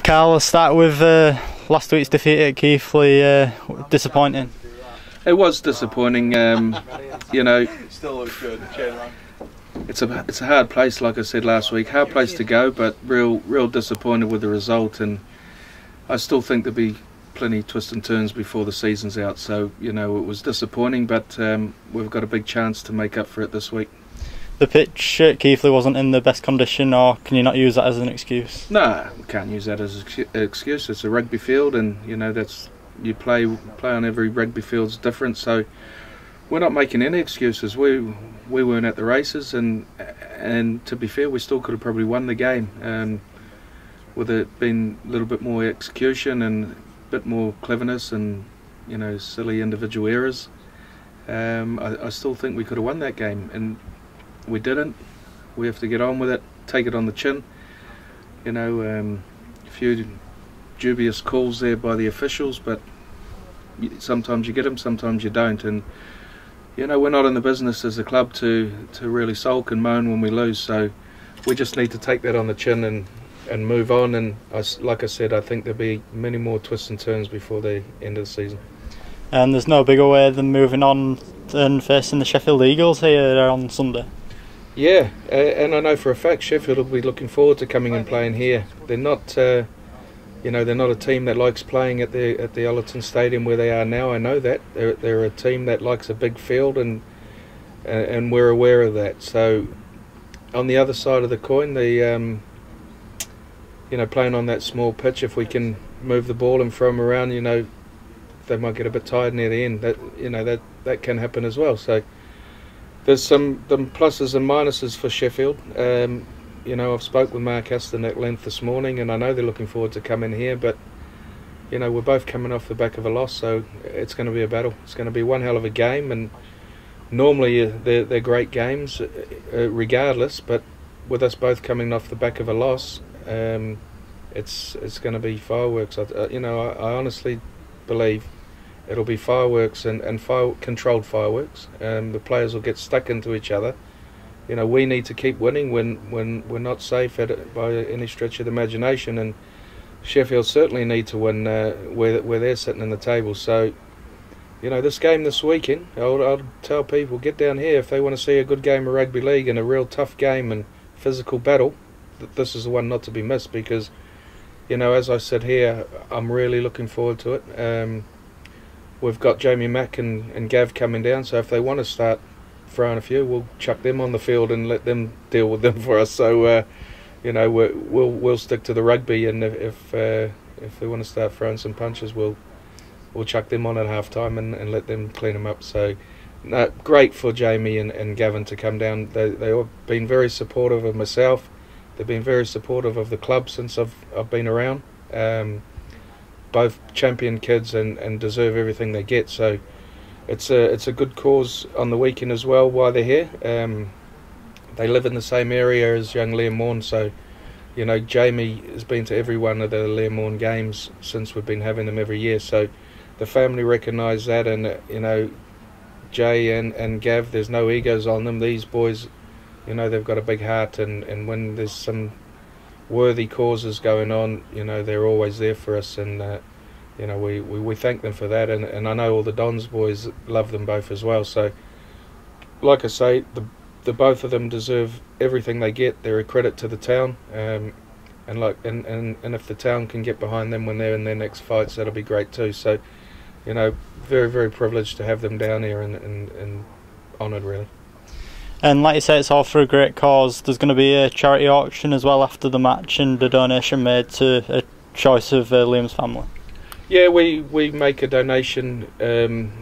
Carl, let's start with last week's defeat at Keighley. Disappointing. It was disappointing. You know, still looks good. it's a hard place, like I said last week. Hard place to go, but real disappointed with the result. And I still think there'll be plenty of twists and turns before the season's out. So you know, it was disappointing, but we've got a big chance to make up for it this week. The pitch at Keighley wasn't in the best condition, or can you not use that as an excuse? No, we can't use that as an excuse. It's a rugby field, and you know you play on every rugby field's different. So we're not making any excuses. We weren't at the races, and to be fair, we still could have probably won the game. With it being a little bit more execution and a bit more cleverness and you know silly individual errors, I still think we could have won that game. And we didn't. We have to get on with it, take it on the chin. You know, a few dubious calls there by the officials, but sometimes you get them, sometimes you don't. And you know, we're not in the business as a club to really sulk and moan when we lose. So we just need to take that on the chin and move on. And like I said, I think there'll be many more twists and turns before the end of the season. And there's no bigger way than moving on and facing the Sheffield Eagles here on Sunday. Yeah, and I know for a fact Sheffield will be looking forward to coming and playing here. They're not, you know, they're not a team that likes playing at the Ollerton Stadium where they are now. I know that they're a team that likes a big field, and we're aware of that. So, on the other side of the coin, you know, playing on that small pitch, if we can move the ball and throw them around, you know, they might get a bit tired near the end. That can happen as well. So. There's some pluses and minuses for Sheffield. You know, I've spoke with Mark Aston at length this morning, and I know they're looking forward to coming here. But you know, we're both coming off the back of a loss, so it's going to be a battle. It's going to be one hell of a game, and normally they're great games, regardless. But with us both coming off the back of a loss, it's going to be fireworks. You know, I honestly believe it'll be fireworks and controlled fireworks. The players will get stuck into each other. You know, we need to keep winning when we're not safe by any stretch of the imagination. And Sheffield certainly need to win where they're sitting in the table. So, you know, this game this weekend, I'll tell people, get down here if they want to see a good game of rugby league and a real tough game and physical battle. This is the one not to be missed because, you know, as I said here, I'm really looking forward to it. We've got Jamie Mack and Gav coming down, so if they want to start throwing a few, we'll chuck them on the field and let them deal with them for us. So, you know, we'll stick to the rugby, and if they want to start throwing some punches, we'll chuck them on at half time and let them clean them up. So, no, great for Jamie and Gavin to come down. They've been very supportive of myself. They've been very supportive of the club since I've been around. Both champion kids and deserve everything they get. So it's a good cause on the weekend as well while they're here. They live in the same area as young Liam Maughan, so you know Jamie has been to every one of the Liam Maughan games since we've been having them every year. So the family recognise that, and you know Jay and Gav, there's no egos on them. These boys, you know, they've got a big heart, and when there's some worthy causes going on, you know, they're always there for us, and you know, we thank them for that, and I know all the Dons boys love them both as well. So like I say, the both of them deserve everything they get. They're a credit to the town, and if the town can get behind them when they're in their next fights, that'll be great too. So you know, very, very privileged to have them down here and honoured really. And like you say, it's all for a great cause. There's going to be a charity auction as well after the match, and a donation made to a choice of Liam's family. Yeah, we make a donation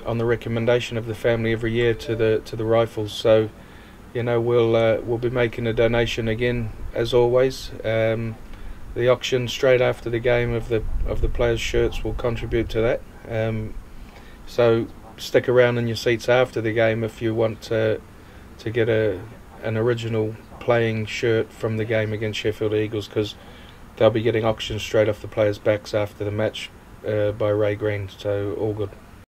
on the recommendation of the family every year to the Rifles. So, you know, we'll be making a donation again as always. The auction straight after the game of the players' shirts will contribute to that. So stick around in your seats after the game if you want to get an original playing shirt from the game against Sheffield Eagles, because they'll be getting auctioned straight off the players' backs after the match by Ray Green. So all good.